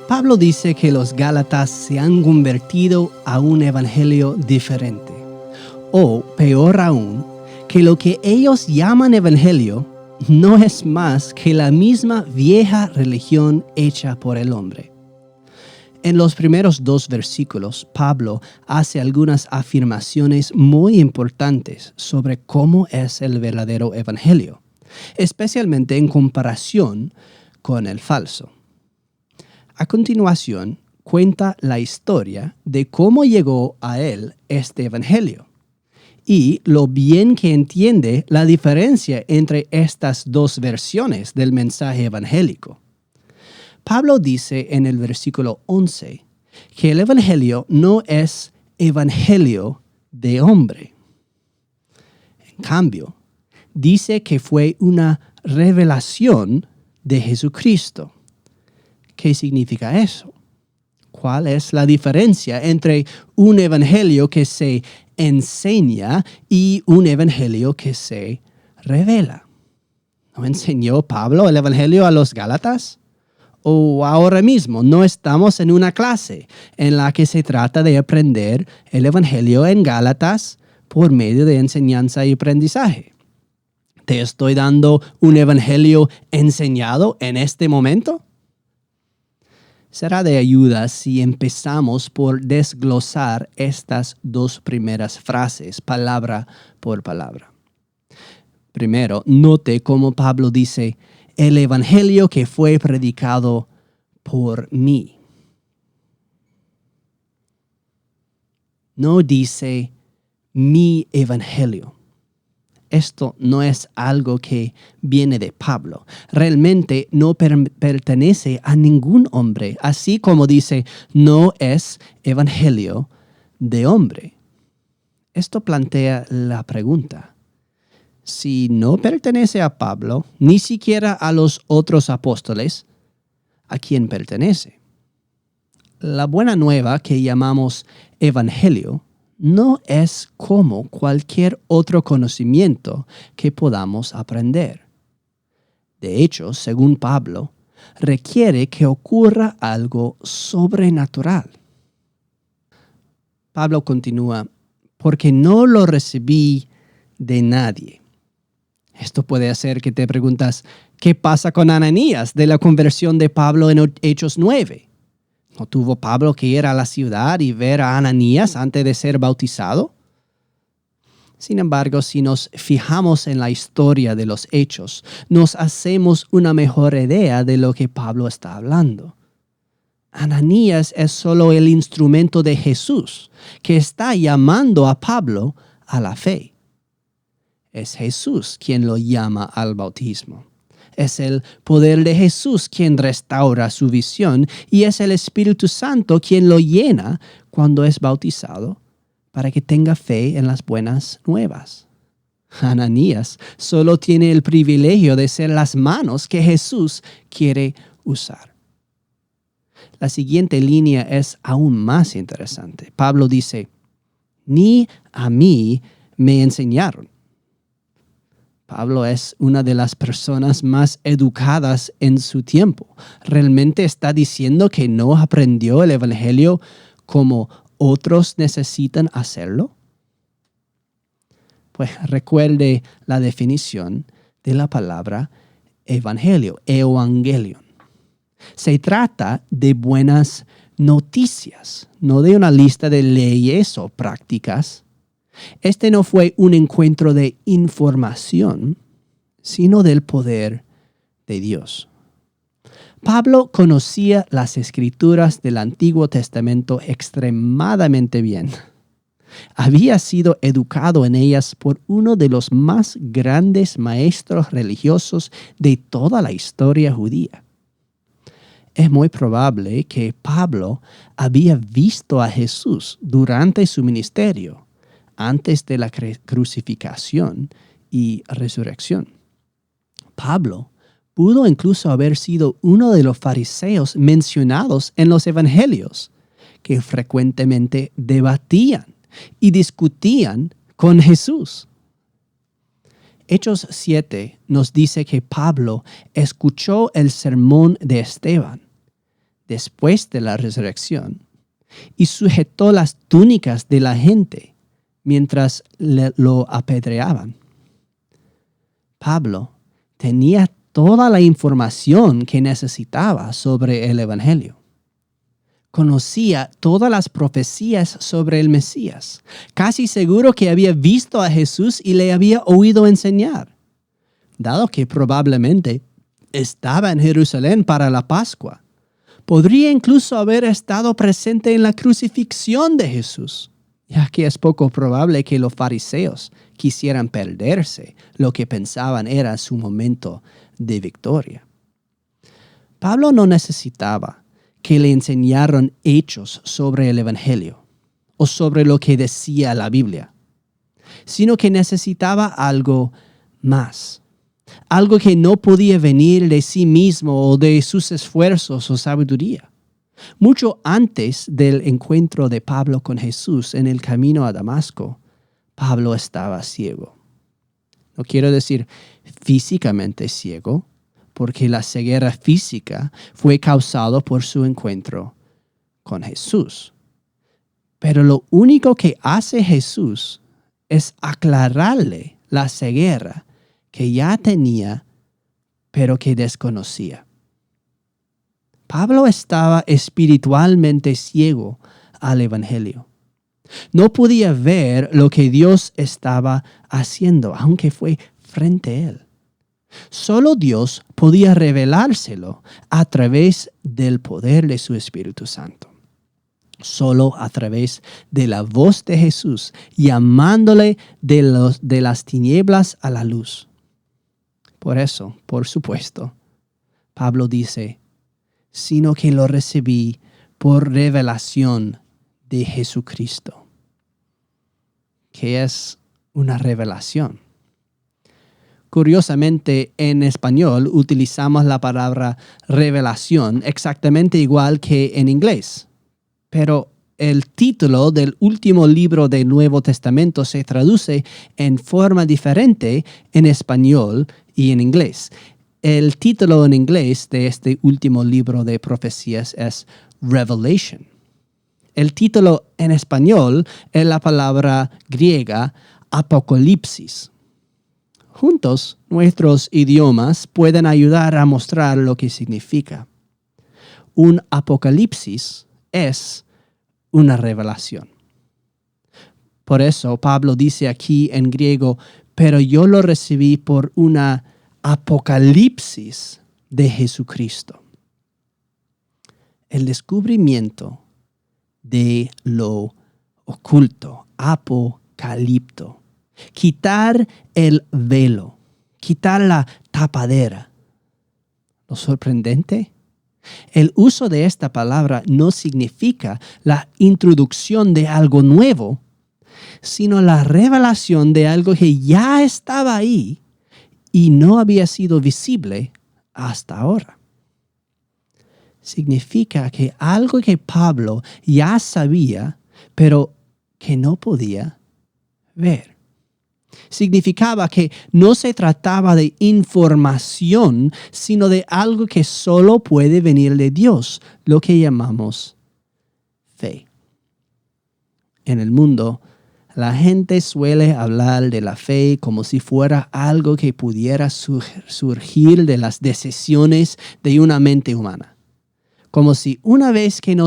Pablo dice que los Gálatas se han convertido a un evangelio diferente. O, peor aún, que lo que ellos llaman evangelio no es más que la misma vieja religión hecha por el hombre. En los primeros 2 versículos, Pablo hace algunas afirmaciones muy importantes sobre cómo es el verdadero evangelio, especialmente en comparación con el falso. A continuación, cuenta la historia de cómo llegó a él este evangelio y lo bien que entiende la diferencia entre estas 2 versiones del mensaje evangélico. Pablo dice en el versículo 11 que el evangelio no es evangelio de hombre. En cambio, dice que fue una revelación de Jesucristo. ¿Qué significa eso? ¿Cuál es la diferencia entre un evangelio que se enseña y un evangelio que se revela? ¿No enseñó Pablo el evangelio a los Gálatas? ¿O ahora mismo no estamos en una clase en la que se trata de aprender el evangelio en Gálatas por medio de enseñanza y aprendizaje? ¿Te estoy dando un evangelio enseñado en este momento? Será de ayuda si empezamos por desglosar estas 2 primeras frases, palabra por palabra. Primero, note cómo Pablo dice, el evangelio que fue predicado por mí. No dice mi evangelio. Esto no es algo que viene de Pablo. Realmente no pertenece a ningún hombre. Así como dice, no es evangelio de hombre. Esto plantea la pregunta. Si no pertenece a Pablo, ni siquiera a los otros apóstoles, ¿a quién pertenece? La buena nueva que llamamos evangelio no es como cualquier otro conocimiento que podamos aprender. De hecho, según Pablo, requiere que ocurra algo sobrenatural. Pablo continúa, porque no lo recibí de nadie. Esto puede hacer que te preguntas, ¿qué pasa con Ananías de la conversión de Pablo en Hechos 9? ¿No tuvo Pablo que ir a la ciudad y ver a Ananías antes de ser bautizado? Sin embargo, si nos fijamos en la historia de los hechos, nos hacemos una mejor idea de lo que Pablo está hablando. Ananías es solo el instrumento de Jesús, que está llamando a Pablo a la fe. Es Jesús quien lo llama al bautismo. Es el poder de Jesús quien restaura su visión y es el Espíritu Santo quien lo llena cuando es bautizado para que tenga fe en las buenas nuevas. Ananías solo tiene el privilegio de ser las manos que Jesús quiere usar. La siguiente línea es aún más interesante. Pablo dice, ni a mí me enseñaron. Pablo es una de las personas más educadas en su tiempo. ¿Realmente está diciendo que no aprendió el evangelio como otros necesitan hacerlo? Pues recuerde la definición de la palabra evangelio, evangelion. Se trata de buenas noticias, no de una lista de leyes o prácticas. Este no fue un encuentro de información, sino del poder de Dios. Pablo conocía las escrituras del Antiguo Testamento extremadamente bien. Había sido educado en ellas por uno de los más grandes maestros religiosos de toda la historia judía. Es muy probable que Pablo había visto a Jesús durante su ministerio, antes de la crucificación y resurrección. Pablo pudo incluso haber sido uno de los fariseos mencionados en los evangelios, que frecuentemente debatían y discutían con Jesús. Hechos 7 nos dice que Pablo escuchó el sermón de Esteban después de la resurrección y sujetó las túnicas de la gente mientras lo apedreaban. Pablo tenía toda la información que necesitaba sobre el Evangelio. Conocía todas las profecías sobre el Mesías. Casi seguro que había visto a Jesús y le había oído enseñar, dado que probablemente estaba en Jerusalén para la Pascua. Podría incluso haber estado presente en la crucifixión de Jesús, ya que es poco probable que los fariseos quisieran perderse lo que pensaban era su momento de victoria. Pablo no necesitaba que le enseñaron hechos sobre el Evangelio o sobre lo que decía la Biblia, sino que necesitaba algo más, algo que no podía venir de sí mismo o de sus esfuerzos o sabiduría. Mucho antes del encuentro de Pablo con Jesús en el camino a Damasco, Pablo estaba ciego. No quiero decir físicamente ciego, porque la ceguera física fue causada por su encuentro con Jesús. Pero lo único que hace Jesús es aclararle la ceguera que ya tenía, pero que desconocía. Pablo estaba espiritualmente ciego al Evangelio. No podía ver lo que Dios estaba haciendo, aunque fue frente a él. Solo Dios podía revelárselo a través del poder de su Espíritu Santo. Solo a través de la voz de Jesús, llamándole de las tinieblas a la luz. Por eso, por supuesto, Pablo dice, sino que lo recibí por revelación de Jesucristo. ¿Qué es una revelación? Curiosamente, en español utilizamos la palabra revelación exactamente igual que en inglés. Pero el título del último libro del Nuevo Testamento se traduce en forma diferente en español y en inglés. El título en inglés de este último libro de profecías es Revelation. El título en español es la palabra griega Apocalipsis. Juntos, nuestros idiomas pueden ayudar a mostrar lo que significa. Un apocalipsis es una revelación. Por eso Pablo dice aquí en griego, pero yo lo recibí por una apocalipsis de Jesucristo. El descubrimiento de lo oculto, apocalipto. Quitar el velo, quitar la tapadera. Lo sorprendente, el uso de esta palabra no significa la introducción de algo nuevo, sino la revelación de algo que ya estaba ahí y no había sido visible hasta ahora. Significa que algo que Pablo ya sabía, pero que no podía ver. Significaba que no se trataba de información, sino de algo que solo puede venir de Dios, lo que llamamos fe. En el mundo, la gente suele hablar de la fe como si fuera algo que pudiera surgir de las decisiones de una mente humana. Como si una vez que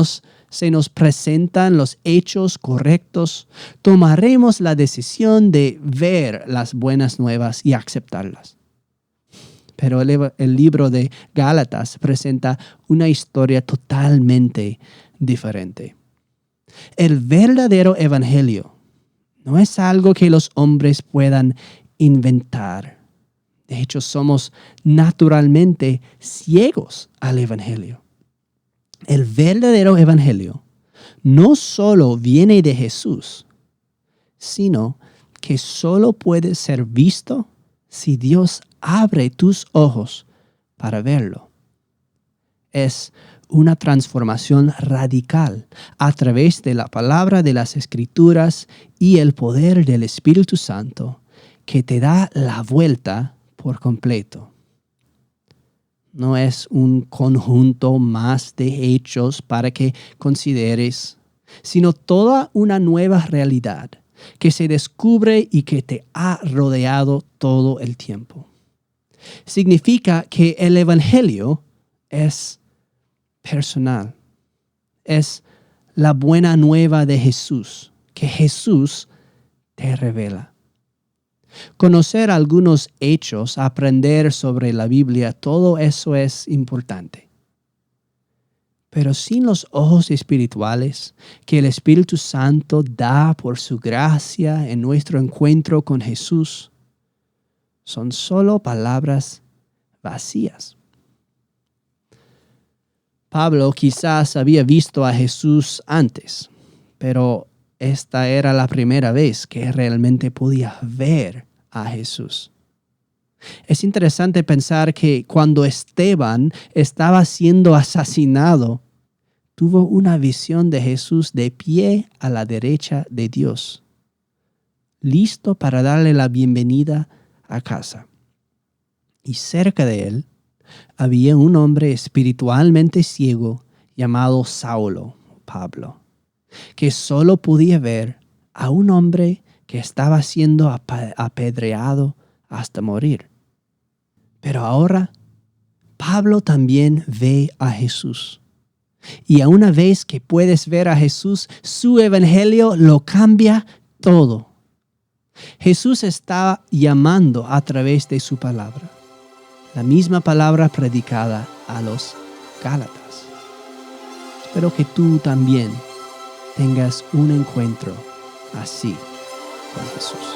se nos presentan los hechos correctos, tomaremos la decisión de ver las buenas nuevas y aceptarlas. Pero el libro de Gálatas presenta una historia totalmente diferente. El verdadero evangelio no es algo que los hombres puedan inventar. De hecho, somos naturalmente ciegos al evangelio. El verdadero evangelio no solo viene de Jesús, sino que solo puede ser visto si Dios abre tus ojos para verlo. Es una transformación radical a través de la palabra de las Escrituras y el poder del Espíritu Santo que te da la vuelta por completo. No es un conjunto más de hechos para que consideres, sino toda una nueva realidad que se descubre y que te ha rodeado todo el tiempo. Significa que el Evangelio es personal. Es la buena nueva de Jesús, que Jesús te revela. Conocer algunos hechos, aprender sobre la Biblia, todo eso es importante. Pero sin los ojos espirituales que el Espíritu Santo da por su gracia en nuestro encuentro con Jesús, son solo palabras vacías. Pablo quizás había visto a Jesús antes, pero esta era la primera vez que realmente podía ver a Jesús. Es interesante pensar que cuando Esteban estaba siendo asesinado, tuvo una visión de Jesús de pie a la derecha de Dios, listo para darle la bienvenida a casa. Y cerca de él había un hombre espiritualmente ciego llamado Saulo, Pablo, que solo podía ver a un hombre que estaba siendo apedreado hasta morir. Pero ahora Pablo también ve a Jesús. Y a una vez que puedes ver a Jesús, su evangelio lo cambia todo. Jesús está llamando a través de su palabra, la misma palabra predicada a los Gálatas. Espero que tú también tengas un encuentro así con Jesús.